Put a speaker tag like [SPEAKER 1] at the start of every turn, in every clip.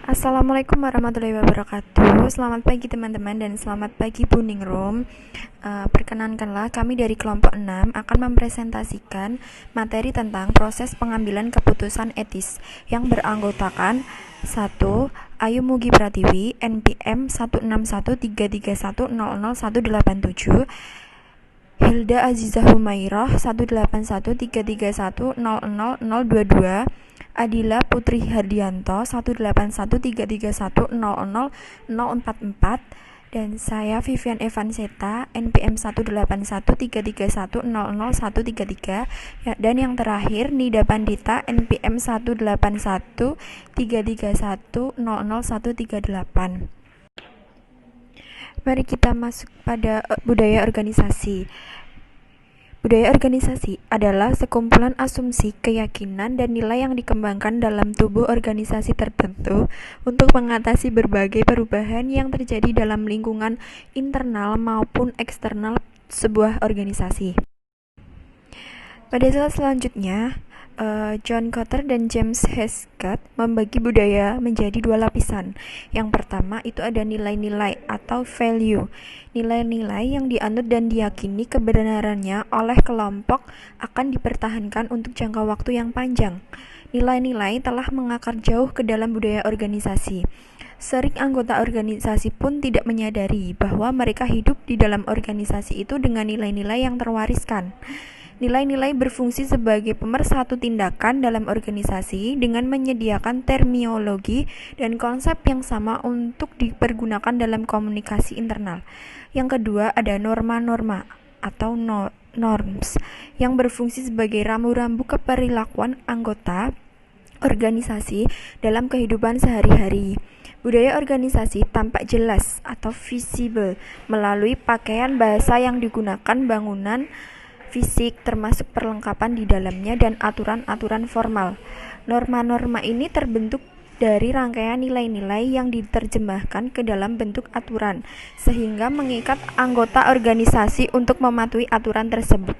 [SPEAKER 1] Assalamualaikum warahmatullahi wabarakatuh. Selamat pagi teman-teman dan selamat pagi Bu Ningrum. Perkenankanlah kami dari kelompok 6 akan mempresentasikan materi tentang proses pengambilan keputusan etis yang beranggotakan 1. Ayu Mugi Pratiwi, NPM 161331000187, Hilda Azizah Humairah 181331000022, Adila Putri Hardianto 181331000044, dan saya Vivian Evanseta NPM 181331000133, dan yang terakhir Nida Pandita NPM 181331000138. Mari kita masuk pada budaya organisasi. Budaya organisasi adalah sekumpulan asumsi, keyakinan, dan nilai yang dikembangkan dalam tubuh organisasi tertentu untuk mengatasi berbagai perubahan yang terjadi dalam lingkungan internal maupun eksternal sebuah organisasi. Pada slide selanjutnya, John Kotter dan James Hesketh membagi budaya menjadi dua lapisan. Yang pertama itu ada nilai-nilai atau value. Nilai-nilai yang dianut dan diyakini kebenarannya oleh kelompok akan dipertahankan untuk jangka waktu yang panjang. Nilai-nilai telah mengakar jauh ke dalam budaya organisasi. Sering anggota organisasi pun tidak menyadari bahwa mereka hidup di dalam organisasi itu dengan nilai-nilai yang terwariskan. Nilai-nilai berfungsi sebagai pemersatu tindakan dalam organisasi dengan menyediakan terminologi dan konsep yang sama untuk dipergunakan dalam komunikasi internal. Yang kedua ada norma-norma atau norms yang berfungsi sebagai rambu-rambu keperilakuan anggota organisasi dalam kehidupan sehari-hari. Budaya organisasi tampak jelas atau visible melalui pakaian bahasa yang digunakan, bangunan fisik termasuk perlengkapan di dalamnya, dan aturan-aturan formal. Norma-norma ini terbentuk dari rangkaian nilai-nilai yang diterjemahkan ke dalam bentuk aturan, sehingga mengikat anggota organisasi untuk mematuhi aturan tersebut.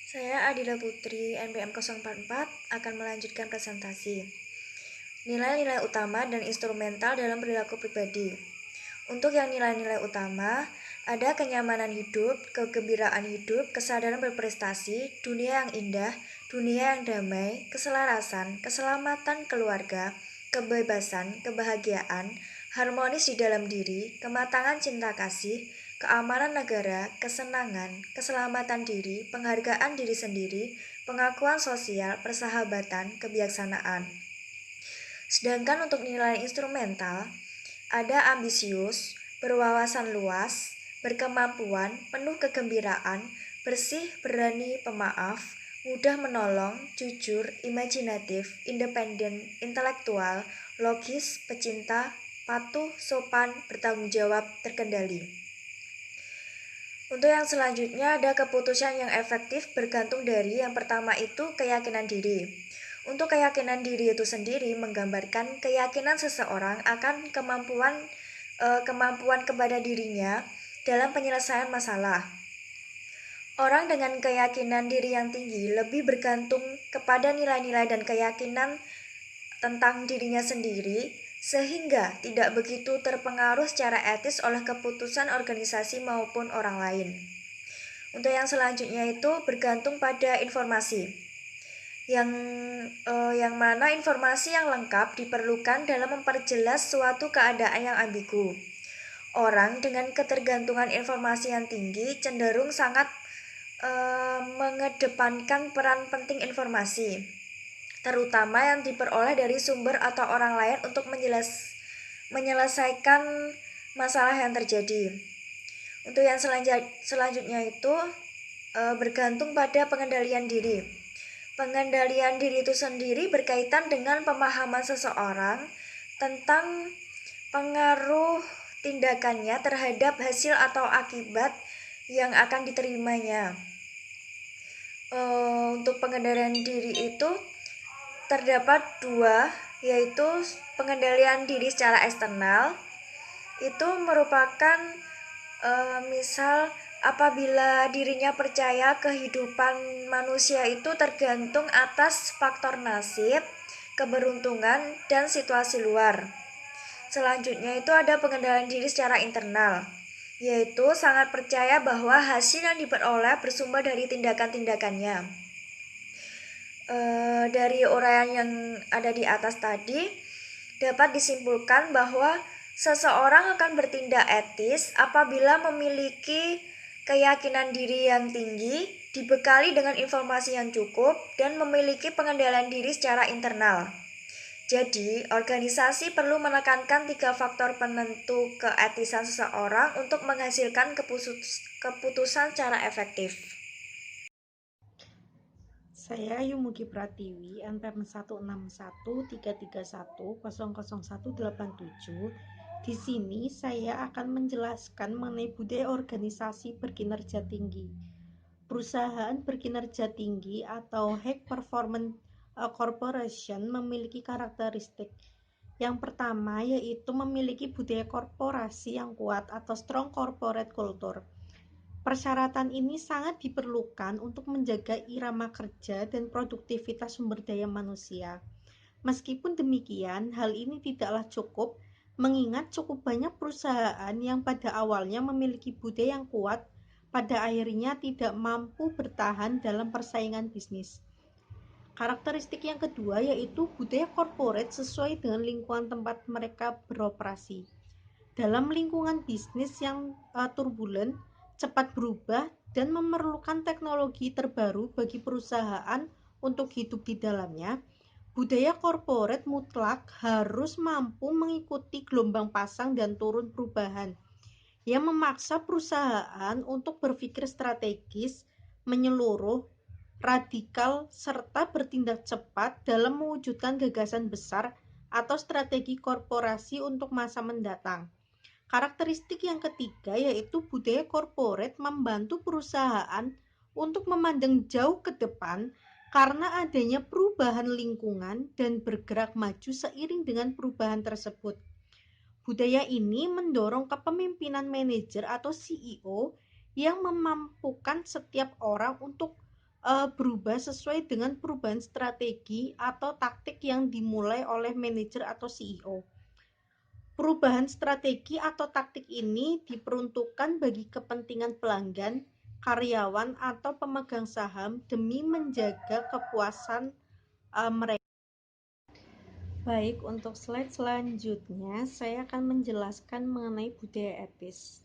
[SPEAKER 2] Saya Adila Putri, NPM 044, akan melanjutkan presentasi. Nilai-nilai utama dan instrumental dalam perilaku pribadi. Untuk yang nilai-nilai utama, ada kenyamanan hidup, kegembiraan hidup, kesadaran berprestasi, dunia yang indah, dunia yang damai, keselarasan, keselamatan keluarga, kebebasan, kebahagiaan, harmonis di dalam diri, kematangan cinta kasih, keamanan negara, kesenangan, keselamatan diri, penghargaan diri sendiri, pengakuan sosial, persahabatan, kebijaksanaan. Sedangkan untuk nilai instrumental, ada ambisius, berwawasan luas, berkemampuan, penuh kegembiraan, bersih, berani, pemaaf, mudah menolong, jujur, imajinatif, independen, intelektual, logis, pecinta, patuh, sopan, bertanggung jawab, terkendali. Untuk yang selanjutnya ada keputusan yang efektif bergantung dari yang pertama itu keyakinan diri. Untuk keyakinan diri itu sendiri menggambarkan keyakinan seseorang akan kemampuan kepada dirinya dalam penyelesaian masalah. Orang dengan keyakinan diri yang tinggi lebih bergantung kepada nilai-nilai dan keyakinan tentang dirinya sendiri, sehingga tidak begitu terpengaruh secara etis oleh keputusan organisasi maupun orang lain. Untuk yang selanjutnya itu bergantung pada informasi, yang mana informasi yang lengkap diperlukan dalam memperjelas suatu keadaan yang ambigu. Orang dengan ketergantungan informasi yang tinggi cenderung sangat mengedepankan peran penting informasi, terutama yang diperoleh dari sumber atau orang lain untuk menyelesaikan masalah yang terjadi. Untuk yang selanjutnya itu bergantung pada pengendalian diri. Pengendalian diri itu sendiri berkaitan dengan pemahaman seseorang tentang pengaruh tindakannya terhadap hasil atau akibat yang akan diterimanya. Untuk pengendalian diri itu terdapat dua, yaitu pengendalian diri secara eksternal. Itu merupakan misal apabila dirinya percaya kehidupan manusia itu tergantung atas faktor nasib, keberuntungan, dan situasi luar. Selanjutnya itu ada pengendalian diri secara internal, yaitu sangat percaya bahwa hasil yang diperoleh bersumber dari tindakan-tindakannya. Dari uraian yang ada di atas tadi, dapat disimpulkan bahwa seseorang akan bertindak etis apabila memiliki keyakinan diri yang tinggi, dibekali dengan informasi yang cukup, dan memiliki pengendalian diri secara internal. Jadi, organisasi perlu menekankan 3 faktor penentu keetisan seseorang untuk menghasilkan keputusan secara efektif.
[SPEAKER 3] Saya Yumugi Pratiwi, NPM 161331000187. Di sini saya akan menjelaskan mengenai budaya organisasi berkinerja tinggi. Perusahaan berkinerja tinggi atau high performance corporation memiliki karakteristik. Yang pertama yaitu memiliki budaya korporasi yang kuat atau strong corporate culture. Persyaratan ini sangat diperlukan untuk menjaga irama kerja dan produktivitas sumber daya manusia. Meskipun demikian, hal ini tidaklah cukup, mengingat cukup banyak perusahaan yang pada awalnya memiliki budaya yang kuat, pada akhirnya tidak mampu bertahan dalam persaingan bisnis. Karakteristik yang kedua yaitu budaya corporate sesuai dengan lingkungan tempat mereka beroperasi. Dalam lingkungan bisnis yang turbulen, cepat berubah, dan memerlukan teknologi terbaru bagi perusahaan untuk hidup di dalamnya, budaya korporat mutlak harus mampu mengikuti gelombang pasang dan turun perubahan yang memaksa perusahaan untuk berpikir strategis, menyeluruh, radikal, serta bertindak cepat dalam mewujudkan gagasan besar atau strategi korporasi untuk masa mendatang. Karakteristik yang ketiga yaitu budaya korporat membantu perusahaan untuk memandang jauh ke depan karena adanya perubahan lingkungan dan bergerak maju seiring dengan perubahan tersebut. Budaya ini mendorong kepemimpinan manajer atau CEO yang memampukan setiap orang untuk berubah sesuai dengan perubahan strategi atau taktik yang dimulai oleh manajer atau CEO. Perubahan strategi atau taktik ini diperuntukkan bagi kepentingan pelanggan, karyawan, atau pemegang saham demi menjaga kepuasan mereka. Baik, untuk slide selanjutnya saya akan menjelaskan mengenai budaya etis.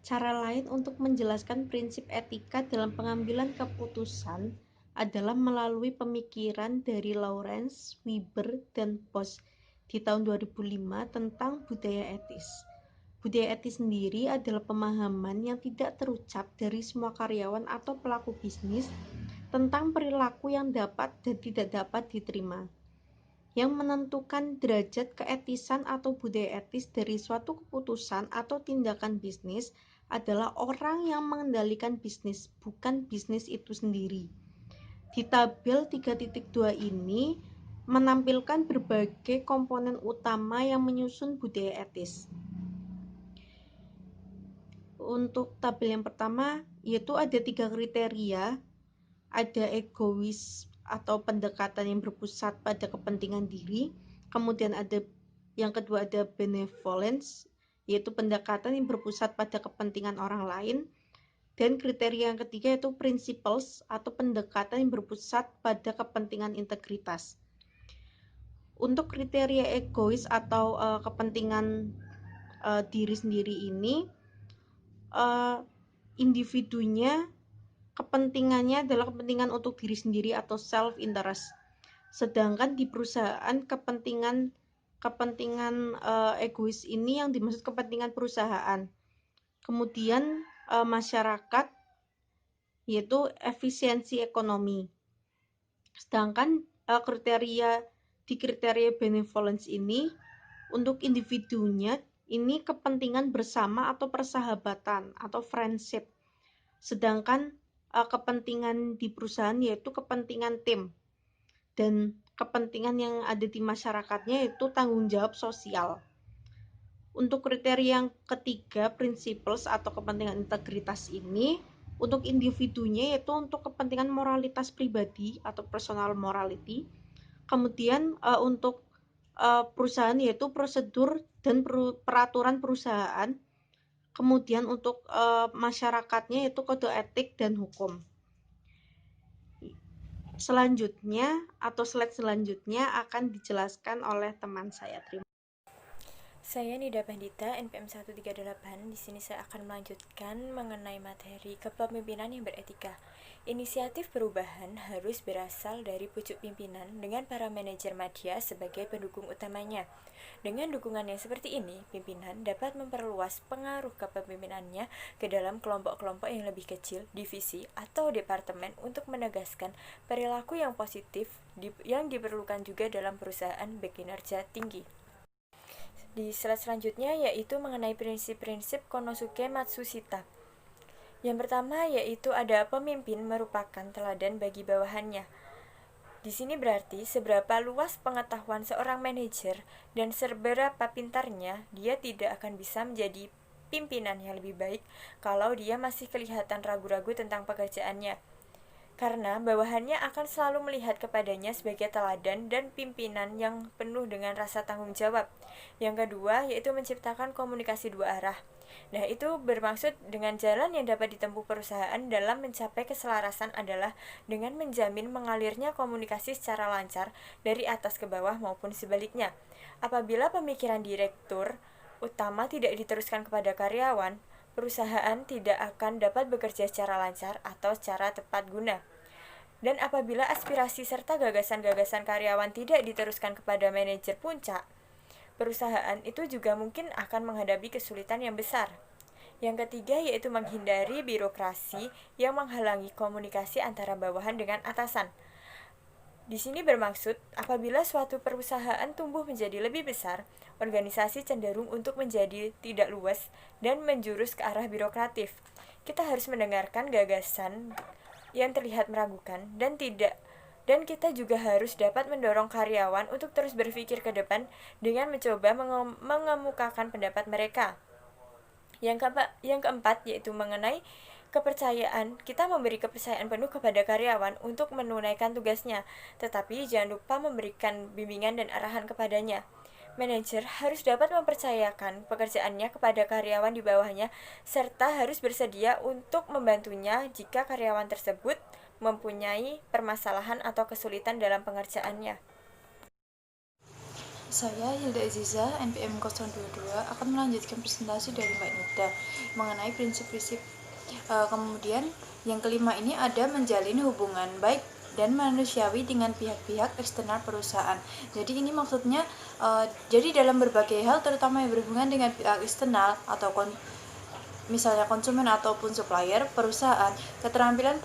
[SPEAKER 3] Cara lain untuk menjelaskan prinsip etika dalam pengambilan keputusan adalah melalui pemikiran dari Lawrence, Weber, dan Post di tahun 2005 tentang budaya etis. Budaya etis sendiri adalah pemahaman yang tidak terucap dari semua karyawan atau pelaku bisnis tentang perilaku yang dapat dan tidak dapat diterima. Yang menentukan derajat keetisan atau budaya etis dari suatu keputusan atau tindakan bisnis adalah orang yang mengendalikan bisnis, bukan bisnis itu sendiri. Di tabel 3.2 ini menampilkan berbagai komponen utama yang menyusun budaya etis. Untuk tabel yang pertama yaitu ada 3 kriteria, ada egois atau pendekatan yang berpusat pada kepentingan diri, kemudian ada yang kedua ada benevolence yaitu pendekatan yang berpusat pada kepentingan orang lain, dan kriteria yang ketiga yaitu principles atau pendekatan yang berpusat pada kepentingan integritas. Untuk kriteria egois atau kepentingan diri sendiri ini, individunya kepentingannya adalah kepentingan untuk diri sendiri atau self interest. Sedangkan di perusahaan kepentingan egois ini yang dimaksud kepentingan perusahaan. Kemudian masyarakat yaitu efisiensi ekonomi. Sedangkan di kriteria benevolence ini untuk individunya ini kepentingan bersama atau persahabatan atau friendship. Sedangkan kepentingan di perusahaan yaitu kepentingan tim, dan kepentingan yang ada di masyarakatnya yaitu tanggung jawab sosial. Untuk kriteria yang ketiga, principles atau kepentingan integritas ini untuk individunya yaitu untuk kepentingan moralitas pribadi atau personal morality. Kemudian untuk perusahaan yaitu prosedur dan peraturan perusahaan. Kemudian untuk masyarakatnya yaitu kode etik dan hukum. Selanjutnya atau slide selanjutnya akan dijelaskan oleh teman saya. Terima kasih.
[SPEAKER 1] Saya Nida Pandita, NPM 138. Di sini saya akan melanjutkan mengenai materi kepemimpinan yang beretika. Inisiatif perubahan harus berasal dari pucuk pimpinan dengan para manajer media sebagai pendukung utamanya. Dengan dukungan yang seperti ini, pimpinan dapat memperluas pengaruh kepemimpinannya ke dalam kelompok-kelompok yang lebih kecil, divisi, atau departemen untuk menegaskan perilaku yang positif yang diperlukan juga dalam perusahaan berkinerja tinggi. Di slide selanjutnya yaitu mengenai prinsip-prinsip Konosuke Matsushita. Yang pertama yaitu ada pemimpin merupakan teladan bagi bawahannya. Di sini berarti seberapa luas pengetahuan seorang manajer dan seberapa pintarnya dia tidak akan bisa menjadi pimpinan yang lebih baik kalau dia masih kelihatan ragu-ragu tentang pekerjaannya. Karena bawahannya akan selalu melihat kepadanya sebagai teladan dan pimpinan yang penuh dengan rasa tanggung jawab. Yang kedua, yaitu menciptakan komunikasi dua arah. Nah, itu bermaksud dengan jalan yang dapat ditempuh perusahaan dalam mencapai keselarasan adalah dengan menjamin mengalirnya komunikasi secara lancar dari atas ke bawah maupun sebaliknya. Apabila pemikiran direktur utama tidak diteruskan kepada karyawan, perusahaan tidak akan dapat bekerja secara lancar atau secara tepat guna. Dan apabila aspirasi serta gagasan-gagasan karyawan tidak diteruskan kepada manajer puncak, perusahaan itu juga mungkin akan menghadapi kesulitan yang besar. Yang ketiga yaitu menghindari birokrasi yang menghalangi komunikasi antara bawahan dengan atasan. Di sini bermaksud, apabila suatu perusahaan tumbuh menjadi lebih besar, organisasi cenderung untuk menjadi tidak luas dan menjurus ke arah birokratif. Kita harus mendengarkan gagasan yang terlihat meragukan dan kita juga harus dapat mendorong karyawan untuk terus berpikir ke depan dengan mencoba mengemukakan pendapat mereka. Yang keempat yaitu mengenai kepercayaan. Kita memberi kepercayaan penuh kepada karyawan untuk menunaikan tugasnya, tetapi jangan lupa memberikan bimbingan dan arahan kepadanya. Manajer harus dapat mempercayakan pekerjaannya kepada karyawan di bawahnya, serta harus bersedia untuk membantunya jika karyawan tersebut mempunyai permasalahan atau kesulitan dalam pengerjaannya.
[SPEAKER 4] Saya Hilda Aziza, NPM 022, akan melanjutkan presentasi dari Mbak Nida mengenai prinsip-prinsip. Kemudian yang kelima ini ada menjalin hubungan baik dan manusiawi dengan pihak-pihak eksternal perusahaan. Jadi ini maksudnya jadi dalam berbagai hal terutama yang berhubungan dengan pihak eksternal atau misalnya konsumen ataupun supplier perusahaan, keterampilan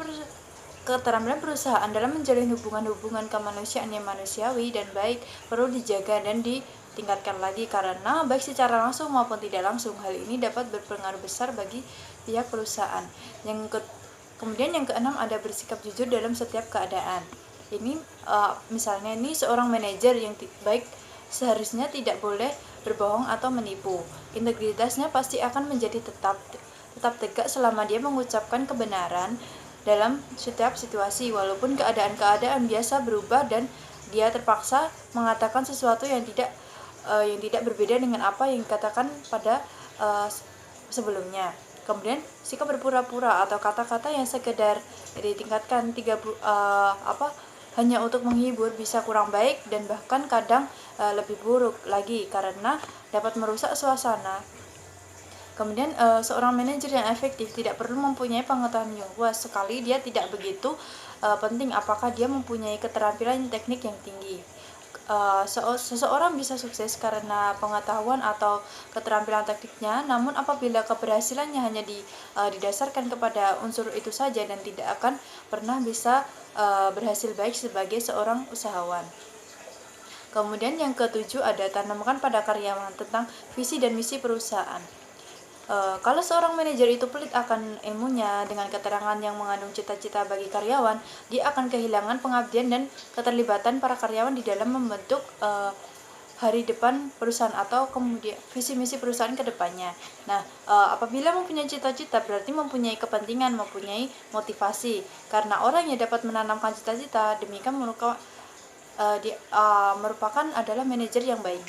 [SPEAKER 4] perusahaan dalam menjalin hubungan-hubungan kemanusiaan yang manusiawi dan baik perlu dijaga dan ditingkatkan lagi karena baik secara langsung maupun tidak langsung hal ini dapat berpengaruh besar bagi pihak perusahaan. Kemudian yang keenam ada bersikap jujur dalam setiap keadaan. Ini misalnya ini seorang manajer yang baik seharusnya tidak boleh berbohong atau menipu. Integritasnya pasti akan menjadi tetap tegak selama dia mengucapkan kebenaran dalam setiap situasi walaupun keadaan-keadaan biasa berubah dan dia terpaksa mengatakan sesuatu yang tidak berbeda dengan apa yang dikatakan pada sebelumnya. Kemudian sikap berpura-pura atau kata-kata yang sekedar ditingkatkan hanya untuk menghibur bisa kurang baik dan bahkan kadang lebih buruk lagi karena dapat merusak suasana. Kemudian seorang manajer yang efektif tidak perlu mempunyai pengetahuan yang luas sekali dia tidak begitu penting apakah dia mempunyai keterampilan teknik yang tinggi. Seseorang bisa sukses karena pengetahuan atau keterampilan tekniknya, namun apabila keberhasilannya hanya didasarkan kepada unsur itu saja dan tidak akan pernah bisa berhasil baik sebagai seorang usahawan. Kemudian yang ketujuh ada tanamkan pada karyawan tentang visi dan misi perusahaan. Kalau seorang manajer itu pelit akan ilmunya dengan keterangan yang mengandung cita-cita bagi karyawan, dia akan kehilangan pengabdian dan keterlibatan para karyawan di dalam membentuk hari depan perusahaan atau kemudian visi misi perusahaan ke depannya. Nah, apabila mempunyai cita-cita berarti mempunyai kepentingan, mempunyai motivasi. Karena orang yang dapat menanamkan cita-cita demikian merupakan adalah manajer yang baik.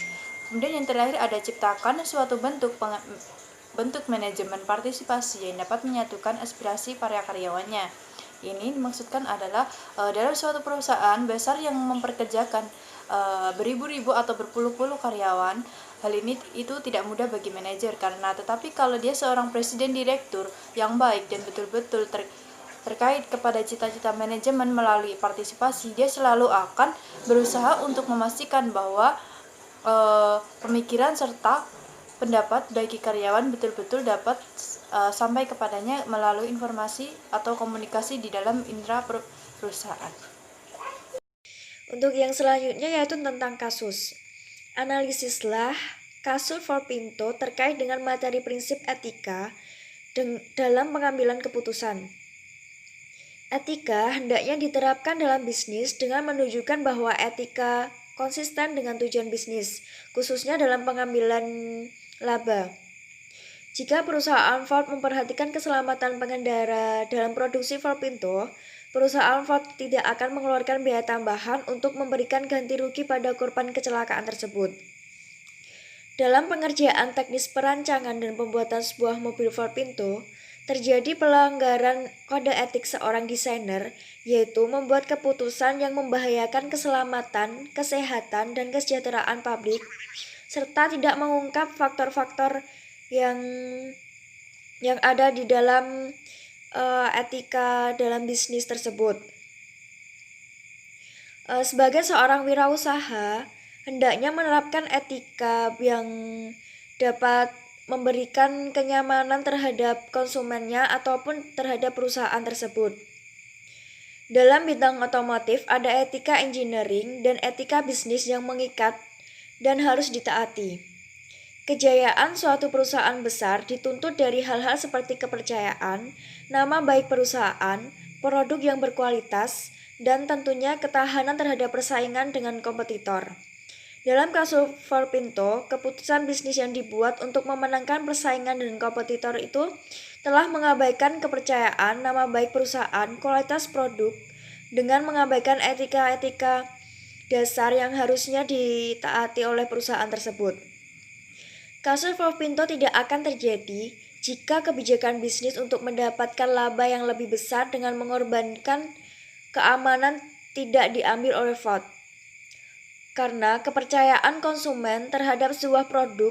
[SPEAKER 4] Kemudian yang terakhir ada ciptakan suatu bentuk manajemen partisipasi yang dapat menyatukan aspirasi para karyawannya. Ini dimaksudkan adalah dalam suatu perusahaan besar yang memperkerjakan beribu-ribu atau berpuluh-puluh karyawan, hal ini itu tidak mudah bagi manajer tetapi kalau dia seorang presiden direktur yang baik dan betul-betul terkait kepada cita-cita manajemen melalui partisipasi, dia selalu akan berusaha untuk memastikan bahwa pemikiran serta pendapat bagi karyawan betul-betul dapat sampai kepadanya melalui informasi atau komunikasi di dalam indera perusahaan.
[SPEAKER 2] Untuk yang selanjutnya yaitu tentang kasus. Analisislah kasus Forpinto terkait dengan materi prinsip etika dalam pengambilan keputusan. Etika hendaknya diterapkan dalam bisnis dengan menunjukkan bahwa etika konsisten dengan tujuan bisnis, khususnya dalam pengambilan laba. Jika perusahaan Ford memperhatikan keselamatan pengendara dalam produksi Forpinto, perusahaan Ford tidak akan mengeluarkan biaya tambahan untuk memberikan ganti rugi pada korban kecelakaan tersebut. Dalam pengerjaan teknis perancangan dan pembuatan sebuah mobil Forpinto, terjadi pelanggaran kode etik seorang desainer, yaitu membuat keputusan yang membahayakan keselamatan, kesehatan, dan kesejahteraan publik, serta tidak mengungkap faktor-faktor yang ada di dalam etika dalam bisnis tersebut. Sebagai seorang wirausaha, hendaknya menerapkan etika yang dapat memberikan kenyamanan terhadap konsumennya ataupun terhadap perusahaan tersebut. Dalam bidang otomotif ada etika engineering dan etika bisnis yang mengikat dan harus ditaati. Kejayaan suatu perusahaan besar dituntut dari hal-hal seperti kepercayaan, nama baik perusahaan, produk yang berkualitas, dan tentunya ketahanan terhadap persaingan dengan kompetitor. Dalam kasus Forpinto, keputusan bisnis yang dibuat untuk memenangkan persaingan dengan kompetitor itu telah mengabaikan kepercayaan, nama baik perusahaan, kualitas produk, dengan mengabaikan etika-etika dasar yang harusnya ditaati oleh perusahaan tersebut. Kasus Forpinto tidak akan terjadi jika kebijakan bisnis untuk mendapatkan laba yang lebih besar dengan mengorbankan keamanan tidak diambil oleh Ford. Karena kepercayaan konsumen terhadap sebuah produk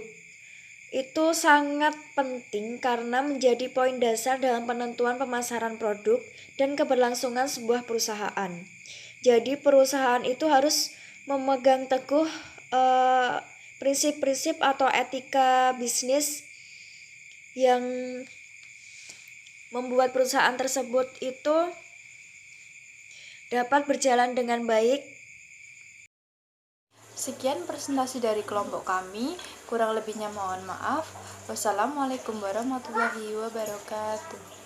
[SPEAKER 2] itu sangat penting karena menjadi poin dasar dalam penentuan pemasaran produk dan keberlangsungan sebuah perusahaan. Jadi perusahaan itu harus memegang teguh prinsip-prinsip atau etika bisnis yang membuat perusahaan tersebut itu dapat berjalan dengan baik.
[SPEAKER 4] Sekian presentasi dari kelompok kami, kurang lebihnya mohon maaf. Wassalamualaikum warahmatullahi wabarakatuh.